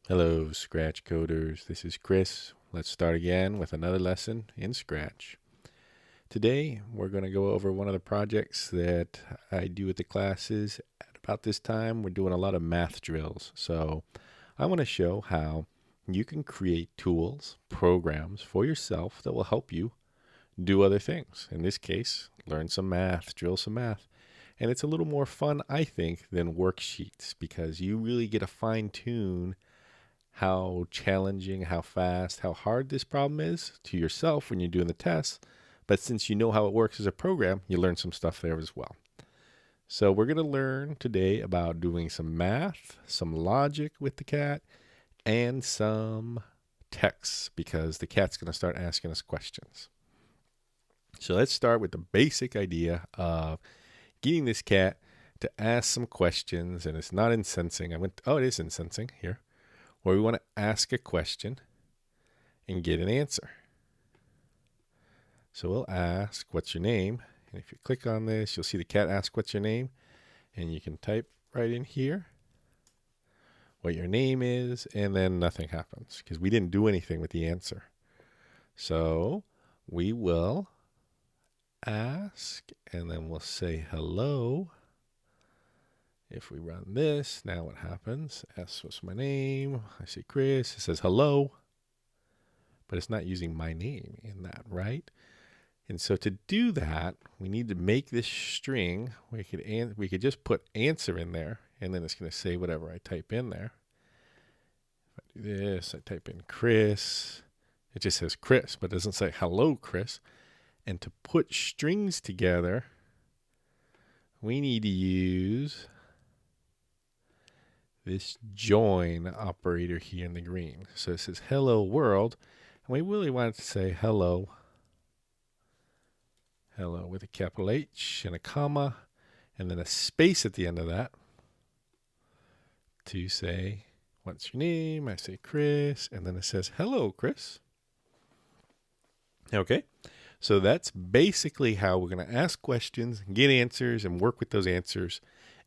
Hello, Scratch coders. This is Chris. Let's start again with another lesson in Scratch. Today, we're going to go over one of the projects that I do with the classes. At about this time, we're doing a lot of math drills. So I want to show how you can create tools, programs for yourself that will help you do other things. In this case, learn some math, drill some math. And it's a little more fun, I think, than worksheets because you really get to fine tune how challenging, how fast, how hard this problem is to yourself when you're doing the tests. But since you know how it works as a program, you learn some stuff there as well. So we're going to learn today about doing some math, some logic with the cat, and some text because the cat's going to start asking us questions. So let's start with the basic idea of getting this cat to ask some questions, and it's not in sensing. It is in sensing here, where we want to ask a question and get an answer. So we'll ask, what's your name? And if you click on this, you'll see the cat ask, what's your name? And you can type right in here what your name is, and then nothing happens because we didn't do anything with the answer. So we will ask, and then we'll say hello. If we run this, now what happens? Ask what's my name. I say Chris. It says hello, but it's not using my name in that, right? And so to do that, we need to make this string. We could just put answer in there, and then it's going to say whatever I type in there. If I do this, I type in Chris. It just says Chris, but it doesn't say hello, Chris. And to put strings together, we need to use this join operator here in the green. So it says hello world, and we really want it to say hello with a capital H and a comma, and then a space at the end of that to say, what's your name? I say Chris, and then it says hello, Chris. Okay, so that's basically how we're going to ask questions, get answers, and work with those answers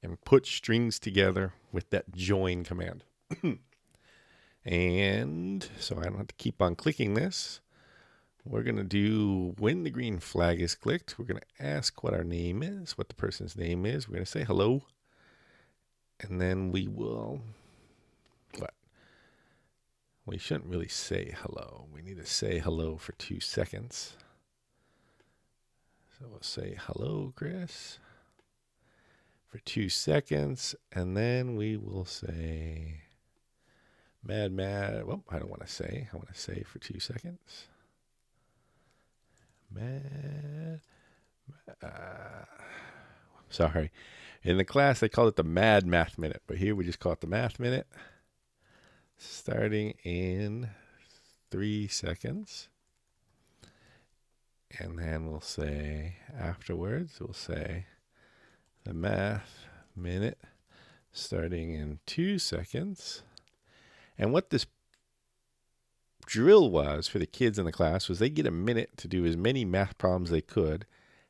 and put strings together with that join command. And so I don't have to keep on clicking this. We're going to do, when the green flag is clicked, we're going to ask what our name is, what the person's name is. We're going to say hello. And then we will, we shouldn't really say hello. We need to say hello for 2 seconds. So we'll say hello, Chris, for 2 seconds. And then we will say mad. Well, I don't want to say. I want to say for 2 seconds. Sorry. In the class, they call it the Mad Math Minute, but here we just call it the Math Minute. Starting in 3 seconds. And then we'll say, afterwards, we'll say the Math Minute starting in 2 seconds. And what this drill was for the kids in the class was they get a minute to do as many math problems they could,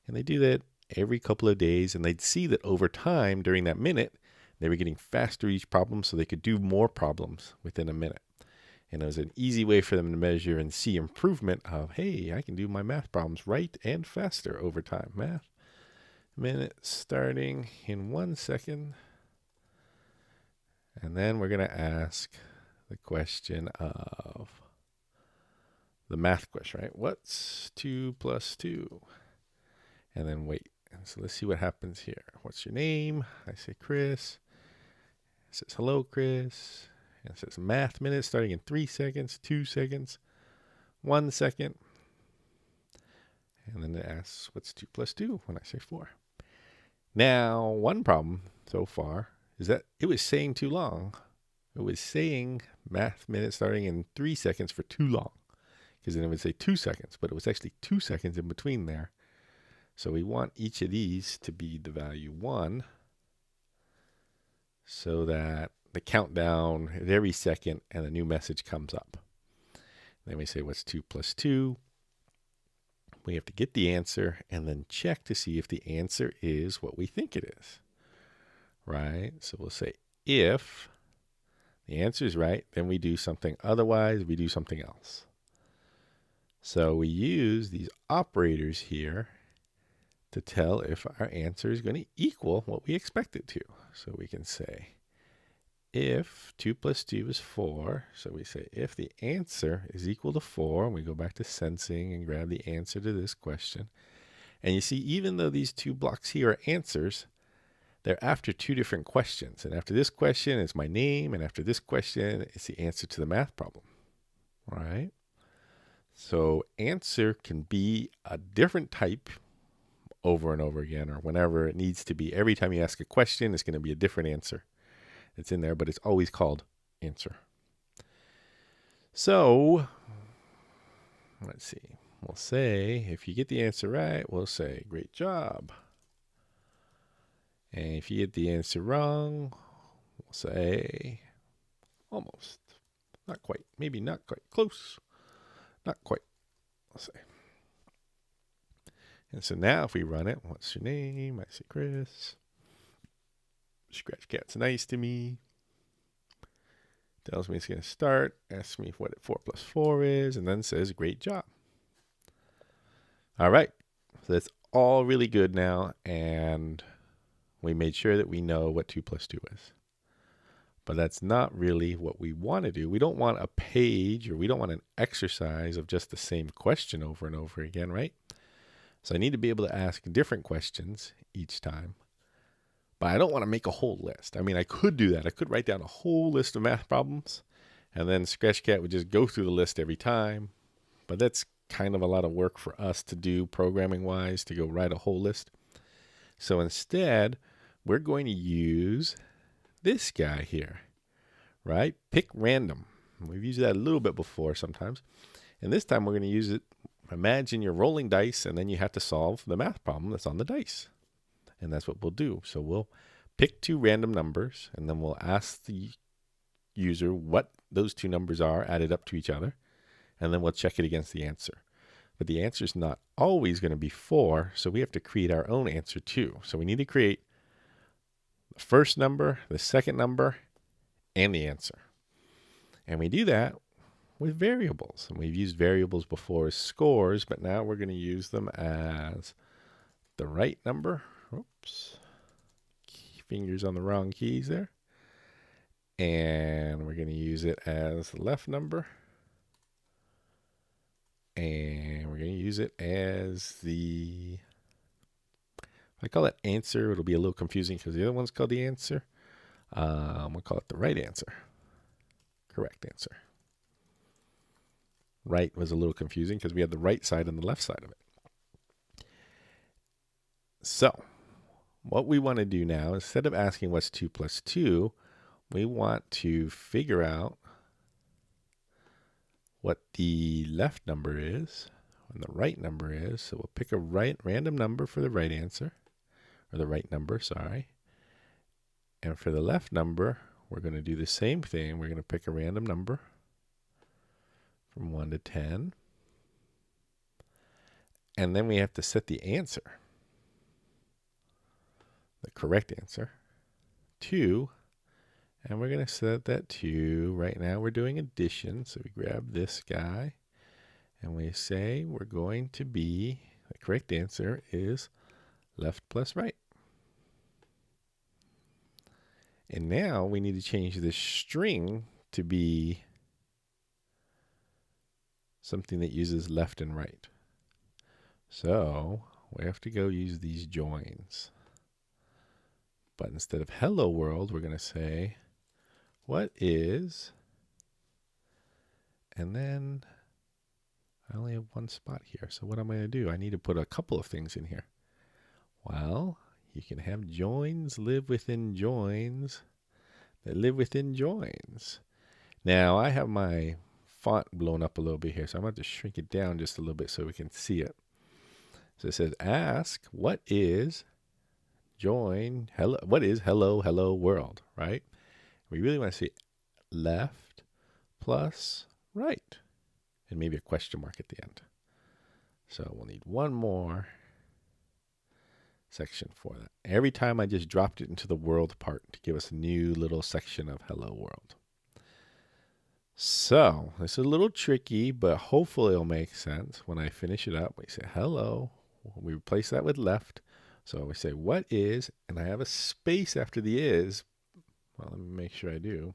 and they do that every couple of days, and they'd see that over time during that minute they were getting faster each problem, so they could do more problems within a minute. And it was an easy way for them to measure and see improvement of, hey, I can do my math problems right and faster over time. Math minute starting in 1 second. And then we're going to ask the question of the math question, right? What's 2 plus 2? And then wait. So let's see what happens here. What's your name? I say Chris. It says hello, Chris. And it says math minute starting in 3 seconds, 2 seconds, 1 second. And then it asks, what's 2 plus 2? When I say 4. Now, one problem so far is that it was saying too long. It was saying math minute starting in 3 seconds for too long. Because then it would say 2 seconds, but it was actually 2 seconds in between there. So we want each of these to be the value 1 so that the countdown at every second and a new message comes up. Then we say, what's 2 plus 2? We have to get the answer and then check to see if the answer is what we think it is, right? So we'll say if The answer is right, then we do something. Otherwise, we do something else. So we use these operators here to tell if our answer is going to equal what we expect it to. So we can say if 2 plus 2 is 4, so we say if the answer is equal to 4, and we go back to sensing and grab the answer to this question. And you see, even though these two blocks here are answers, they're after two different questions. And after this question, it's my name, and after this question, it's the answer to the math problem. All right? So answer can be a different type over and over again, or whenever it needs to be. Every time you ask a question, it's going to be a different answer. It's in there, but it's always called answer. So let's see. We'll say, if you get the answer right, we'll say, great job. And if you get the answer wrong, we'll say, almost. Not quite. Maybe not quite. Close. Not quite. We'll say. And so now if we run it, what's your name? I say Chris. Scratch Cat's nice to me. Tells me it's going to start. Asks me what 4 plus 4 is. And then says, great job. All right. So that's all really good now. And we made sure that we know what 2 plus 2 is. But that's not really what we want to do. We don't want a page, or we don't want an exercise of just the same question over and over again, right? So I need to be able to ask different questions each time. But I don't want to make a whole list. I mean, I could do that. I could write down a whole list of math problems, and then Scratch Cat would just go through the list every time. But that's kind of a lot of work for us to do programming-wise, to go write a whole list. So instead, we're going to use this guy here, right? Pick random. We've used that a little bit before sometimes. And this time we're going to use it. Imagine you're rolling dice, and then you have to solve the math problem that's on the dice. And that's what we'll do. So we'll pick 2 random numbers, and then we'll ask the user what those 2 numbers are added up to each other. And then we'll check it against the answer. But the answer is not always going to be 4, so we have to create our own answer too. So we need to create the first number, the second number, and the answer. And we do that with variables. And we've used variables before as scores, but now we're going to use them as the right number. Oops. Fingers on the wrong keys there. And we're going to use it as the left number. And we're going to use it as the, if I call it answer, it'll be a little confusing because the other one's called the answer. We'll call it the right answer. Correct answer. Right was a little confusing because we had the right side and the left side of it. So what we want to do now, instead of asking what's 2 plus 2, we want to figure out what the left number is and the right number is. So we'll pick a random number for the right answer, or the right number, sorry. And for the left number, we're going to do the same thing. We're going to pick a random number from 1 to 10. And then we have to set the answer, the correct answer, to, and we're going to set that to, right now we're doing addition. So we grab this guy and we say we're going to be, the correct answer is left plus right. And now we need to change this string to be something that uses left and right. So we have to go use these joins. But instead of hello world, we're going to say, what is, and then I only have one spot here. So what am I going to do? I need to put a couple of things in here. Well, you can have joins live within joins that live within joins. Now I have my font blown up a little bit here, so I'm going to have to shrink it down just a little bit so we can see it. So it says, ask, what is join, hello, what is hello world, right? We really want to say left plus right, and maybe a question mark at the end. So we'll need one more section for that. Every time I just dropped it into the world part to give us a new little section of hello world. So it's a little tricky, but hopefully it'll make sense. When I finish it up, we say hello. We replace that with left. So we say what is, and I have a space after the is. Well, let me make sure I do.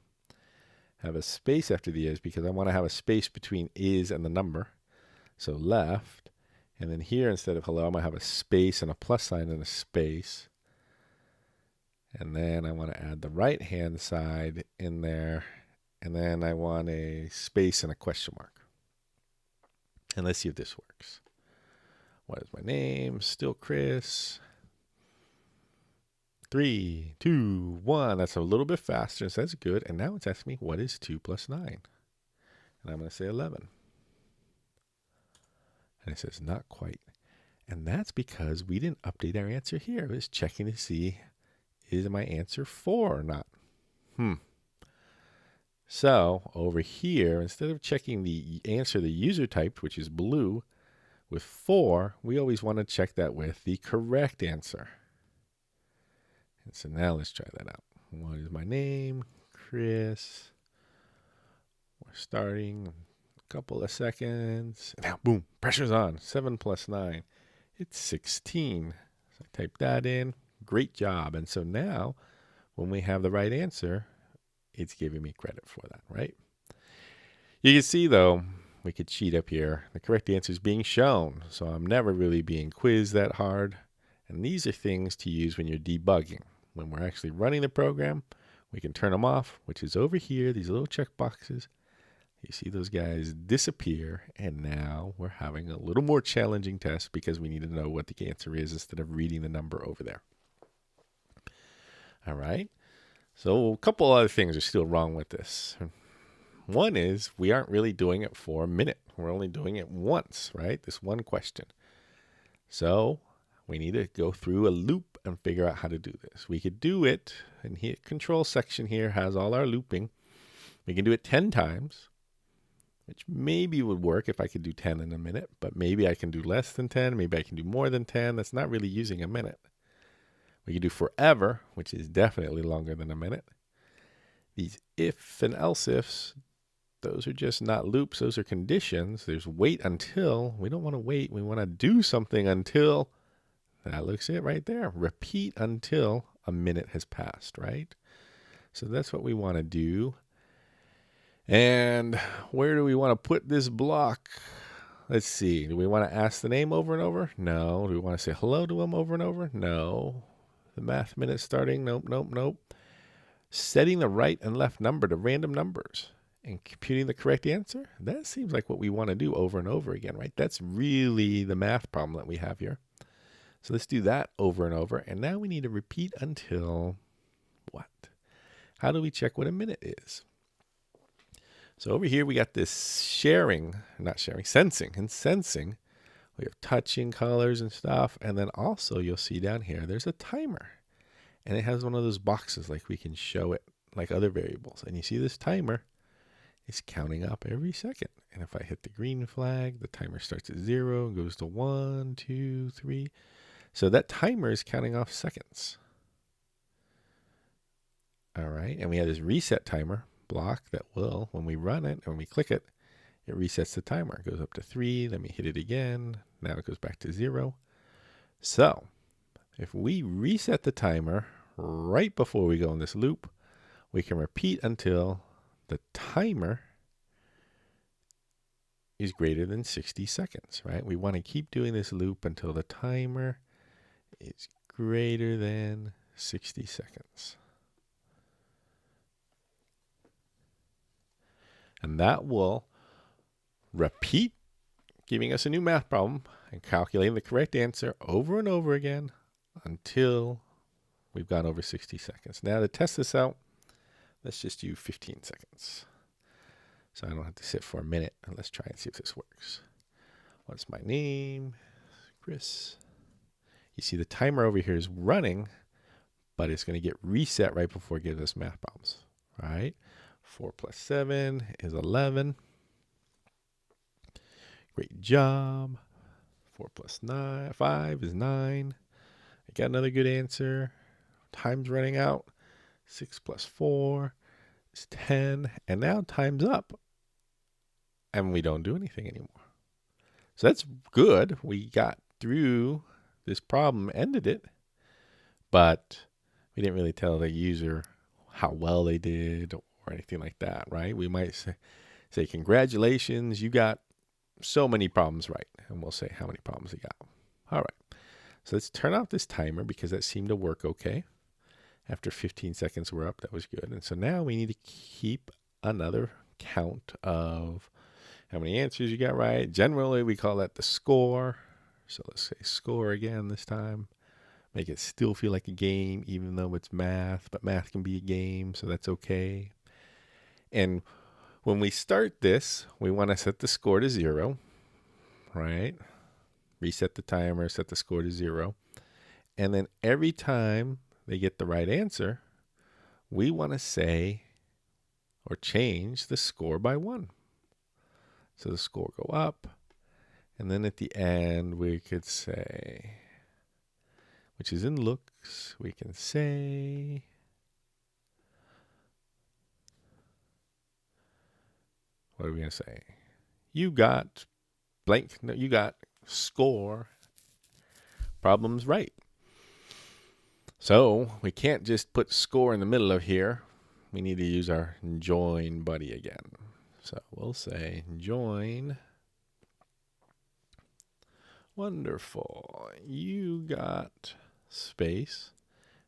Have a space after the is because I want to have a space between is and the number. So left. And then here, instead of hello, I'm going to have a space and a plus sign and a space. And then I want to add the right-hand side in there. And then I want a space and a question mark. And let's see if this works. What is my name? Still Chris. 3, 2, 1. That's a little bit faster, so that's good. And now it's asking me, what is 2 plus 9? And I'm going to say 11. And it says, not quite. And that's because we didn't update our answer here. It was checking to see, is my answer 4 or not? So over here, instead of checking the answer the user typed, which is blue, with 4, we always want to check that with the correct answer. And so now let's try that out. What is my name? Chris. We're starting a couple of seconds. Now, boom, pressure's on. 7 plus 9. It's 16. So I type that in. Great job. And so now, when we have the right answer, it's giving me credit for that, right? You can see, though, we could cheat up here. The correct answer is being shown. So I'm never really being quizzed that hard. And these are things to use when you're debugging. When we're actually running the program, we can turn them off, which is over here, these little check boxes. You see those guys disappear, and now we're having a little more challenging test because we need to know what the answer is instead of reading the number over there. All right, so a couple other things are still wrong with this. One is we aren't really doing it for a minute. We're only doing it once, right? This one question. So we need to go through a loop and figure out how to do this. We could do it, and here, control section here has all our looping. We can do it 10 times, which maybe would work if I could do 10 in a minute, but maybe I can do less than 10. Maybe I can do more than 10. That's not really using a minute. We can do forever, which is definitely longer than a minute. These if and else ifs, those are just not loops. Those are conditions. There's wait until. We don't want to wait. We want to do something until. That looks it right there. Repeat until a minute has passed, right? So that's what we want to do. And where do we want to put this block? Let's see. Do we want to ask the name over and over? No. Do we want to say hello to him over and over? No. The math minute starting? Nope, nope, nope. Setting the right and left number to random numbers and computing the correct answer? That seems like what we want to do over and over again, right? That's really the math problem that we have here. So let's do that over and over. And now we need to repeat until what? How do we check what a minute is? So over here we got this sensing. And sensing, we have touching colors and stuff. And then also you'll see down here, there's a timer. And it has one of those boxes like we can show it like other variables. And you see this timer is counting up every second. And if I hit the green flag, the timer starts at 0 and goes to 1, 2, 3. So that timer is counting off seconds. All right, and we have this reset timer block that will, when we run it, when we click it, it resets the timer. It goes up to 3, then we hit it again. Now it goes back to 0. So if we reset the timer right before we go in this loop, we can repeat until the timer is greater than 60 seconds, right? We want to keep doing this loop until the timer is greater than 60 seconds. And that will repeat, giving us a new math problem and calculating the correct answer over and over again until we've gone over 60 seconds. Now to test this out, let's just do 15 seconds. So I don't have to sit for a minute. And let's try and see if this works. What's my name? Chris. You see the timer over here is running, but it's going to get reset right before it gives us math problems. All right. 4 plus 7 is 11. Great job. 4 plus 5 is 9. I got another good answer. Time's running out. 6 plus 4 is 10. And now time's up. and we don't do anything anymore. So that's good. We got through this problem, ended it, but we didn't really tell the user how well they did or anything like that, right? We might say congratulations, you got so many problems right, and we'll say how many problems you got. All right, so let's turn off this timer because that seemed to work okay. After 15 seconds were up, that was good. And so now we need to keep another count of how many answers you got right. Generally, we call that the score. So let's say score again this time. Make it still feel like a game, even though it's math, but math can be a game, so that's okay. And when we start this, we want to set the score to 0, right? Reset the timer, set the score to 0. And then every time they get the right answer, we want to say or change the score by 1. So the score go up, and then at the end we could say, which is in looks, we can say, what are we going to say? You got blank, no, you got score problems right. So we can't just put score in the middle of here. We need to use our join buddy again. So we'll say join. Wonderful. You got space.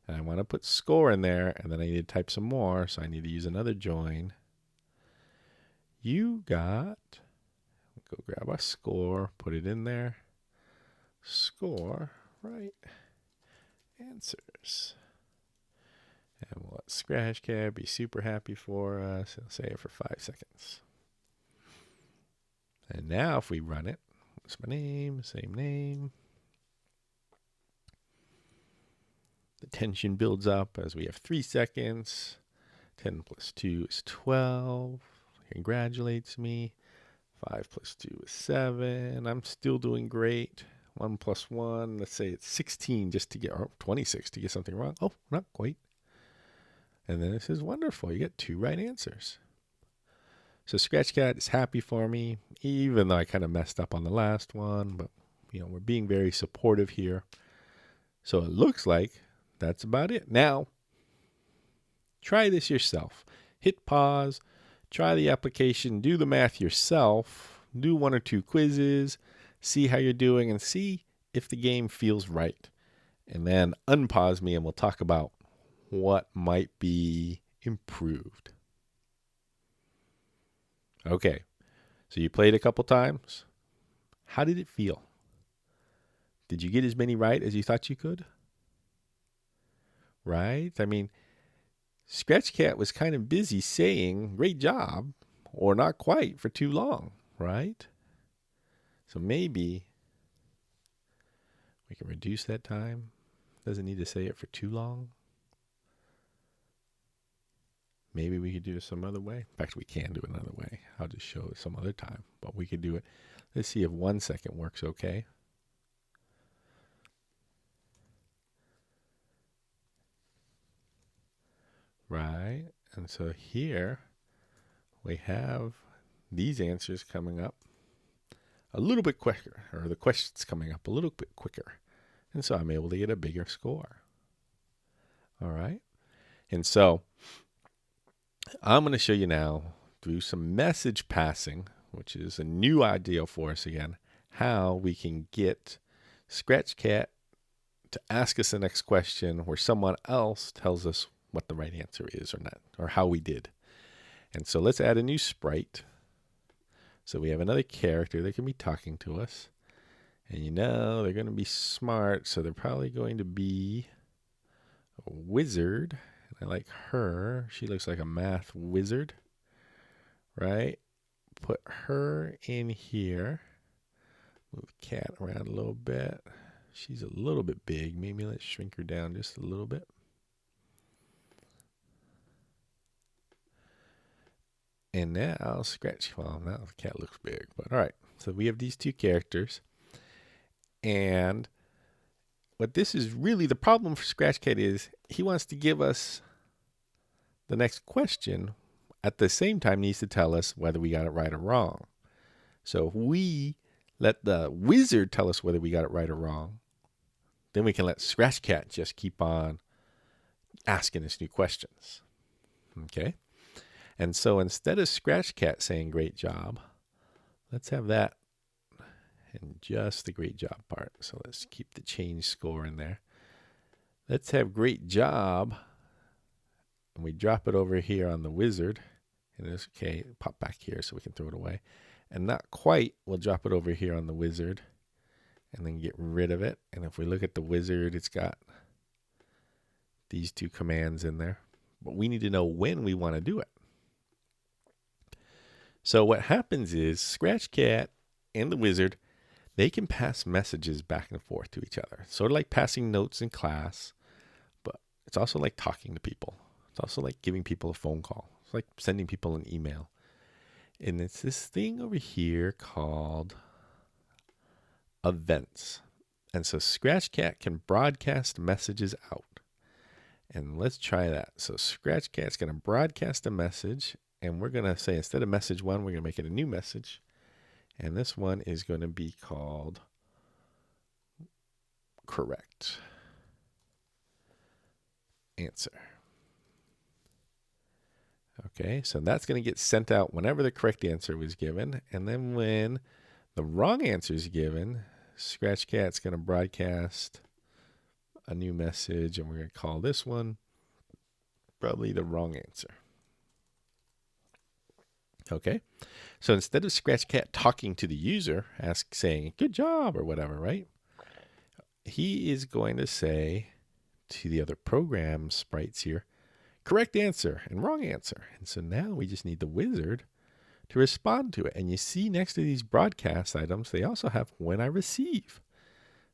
And I want to put score in there, and then I need to type some more, so I need to use another join. You got, go grab our score, put it in there. Score, right. Answers. And we'll let Scratchcat be super happy for us. It'll say it for 5 seconds. And now if we run it, what's my name? Same name. The tension builds up as we have 3 seconds. 10 plus 2 is 12. Congratulates me. 5 plus 2 is 7. I'm still doing great. 1 plus 1, let's say it's 16 just to get, or 26 to get something wrong. Oh, not quite. And then it says, wonderful, you get 2 right answers. So Scratchcat is happy for me, even though I kind of messed up on the last one, but we're being very supportive here. So it looks like that's about it. Now, try this yourself. Hit pause, try the application, do the math yourself, do 1 or 2 quizzes, see how you're doing, and see if the game feels right. And then unpause me and we'll talk about what might be improved. Okay, so you played a couple times. How did it feel? Did you get as many right as you thought you could? Right? I mean, Scratchcat was kind of busy saying, great job, or not quite for too long, right? So maybe we can reduce that time. Doesn't need to say it for too long. Maybe we could do it some other way. In fact, we can do it another way. I'll just show it some other time, but we could do it. Let's see if 1 second works okay. Right, and so here we have these answers coming up a little bit quicker, or the questions coming up a little bit quicker. And so I'm able to get a bigger score. All right, and so I'm going to show you now through some message passing, which is a new idea for us again, how we can get Scratchcat to ask us the next question where someone else tells us what the right answer is or not, or how we did. And so let's add a new sprite. So we have another character that can be talking to us. And they're going to be smart, so they're probably going to be a wizard. I like her. She looks like a math wizard, right? Put her in here. Move the cat around a little bit. She's a little bit big. Maybe let's shrink her down just a little bit. And now now the cat looks big, but all right. So we have these 2 characters. And what this is really the problem for Scratchcat is he wants to give us the next question at the same time needs to tell us whether we got it right or wrong. So if we let the wizard tell us whether we got it right or wrong, then we can let Scratchcat just keep on asking us new questions. Okay? And so instead of Scratchcat saying great job, let's have that in just the great job part. So let's keep the change score in there. Let's have great job, and we drop it over here on the wizard. And it's okay, pop back here so we can throw it away. And not quite, we'll drop it over here on the wizard and then get rid of it. And if we look at the wizard, it's got these two commands in there. But we need to know when we want to do it. So what happens is Scratchcat and the wizard, they can pass messages back and forth to each other. Sort of like passing notes in class, but it's also like talking to people. It's also like giving people a phone call. It's like sending people an email. And it's this thing over here called events. And so Scratchcat can broadcast messages out. And let's try that. So Scratchcat's going to broadcast a message, and we're going to say instead of message 1, we're going to make it a new message. And this one is going to be called correct answer. Okay, so that's going to get sent out whenever the correct answer was given. And then when the wrong answer is given, Scratchcat's going to broadcast a new message, and we're going to call this one probably the wrong answer. Okay, so instead of Scratchcat talking to the user, saying good job or whatever, right? He is going to say to the other program sprites here, correct answer and wrong answer. And so now we just need the wizard to respond to it. And you see next to these broadcast items, they also have when I receive.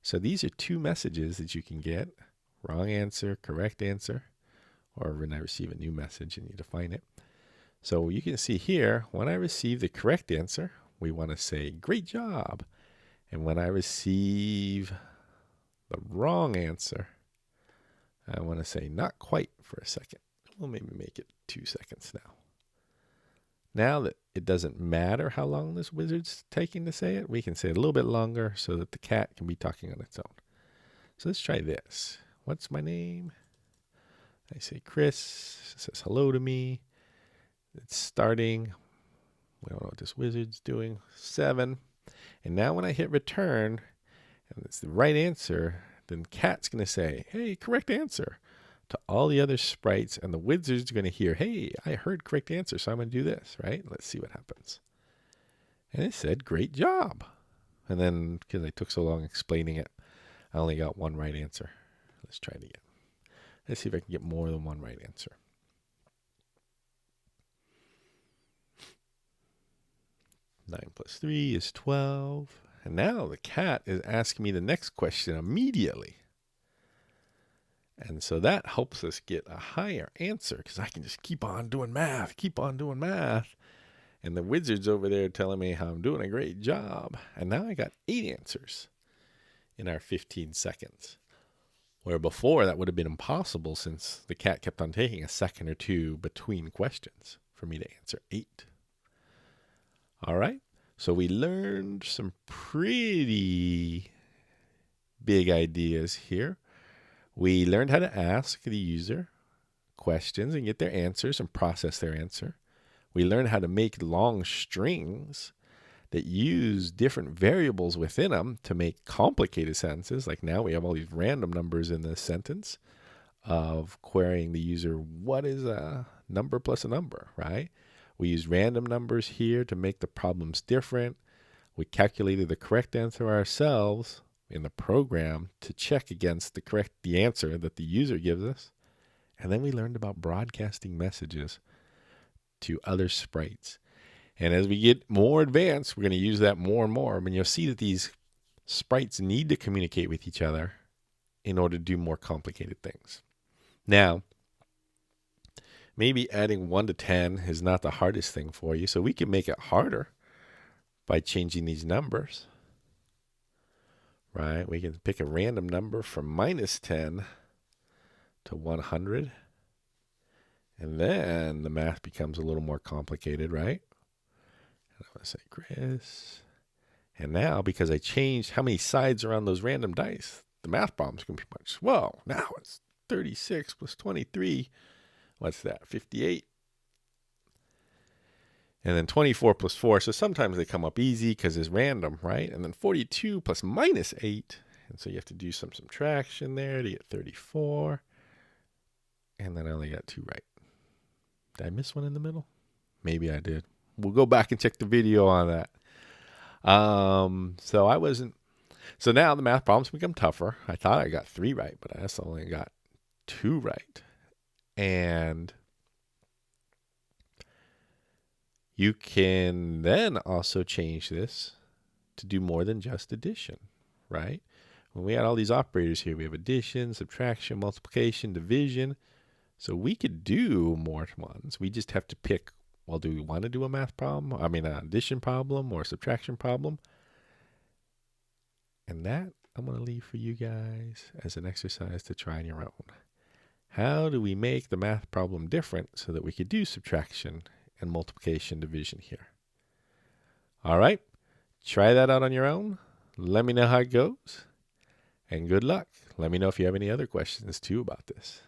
So these are two messages that you can get, wrong answer, correct answer, or when I receive a new message and you define it. So you can see here, when I receive the correct answer, we want to say great job. And when I receive the wrong answer, I want to say not quite for a second. We'll maybe make it 2 seconds now. Now that it doesn't matter how long this wizard's taking to say it, we can say it a little bit longer so that the cat can be talking on its own. So let's try this. What's my name? I say Chris. It says hello to me. It's starting. We don't know what this wizard's doing. 7. And now when I hit return, and it's the right answer, then cat's going to say, hey, correct answer to all the other sprites. And the wizard's going to hear, hey, I heard correct answer, so I'm going to do this, right? Let's see what happens. And it said, great job. And then, because I took so long explaining it, I only got one right answer. Let's try it again. Let's see if I can get more than one right answer. Nine plus 3 is 12. And now the cat is asking me the next question immediately. And so that helps us get a higher answer because I can just keep on doing math. And the wizard's over there telling me how I'm doing a great job. And now I got 8 answers in our 15 seconds. Where before that would have been impossible since the cat kept on taking a second or two between questions for me to answer 8. All right. So we learned some pretty big ideas here. We learned how to ask the user questions and get their answers and process their answer. We learned how to make long strings that use different variables within them to make complicated sentences. Like now we have all these random numbers in this sentence of querying the user, what is a number plus a number, right? We use random numbers here to make the problems different. We calculated the correct answer ourselves in the program to check against the answer that the user gives us. And then we learned about broadcasting messages to other sprites. And as we get more advanced, we're going to use that more and more. I mean, you'll see that these sprites need to communicate with each other in order to do more complicated things. Now, maybe adding 1 to 10 is not the hardest thing for you, so we can make it harder by changing these numbers, right? We can pick a random number from -10 to 100, and then the math becomes a little more complicated, right? And I'm going to say Chris. And now, because I changed how many sides are on those random dice, the math problem's going to be much, well, now it's 36 plus 23. What's that? 58. And then 24 plus 4. So sometimes they come up easy because it's random, right? And then 42 plus minus 8. And so you have to do some subtraction there to get 34. And then I only got 2 right. Did I miss one in the middle? Maybe I did. We'll go back and check the video on that. So now the math problems become tougher. I thought I got 3 right, but I also only got 2 right. And you can then also change this to do more than just addition, right? When we had all these operators here, we have addition, subtraction, multiplication, division. So we could do more ones. We just have to pick, well, do we want to do a math problem? I mean, an addition problem or a subtraction problem? And that I'm going to leave for you guys as an exercise to try on your own. How do we make the math problem different so that we could do subtraction and multiplication, division here? All right, try that out on your own. Let me know how it goes, and good luck. Let me know if you have any other questions too about this.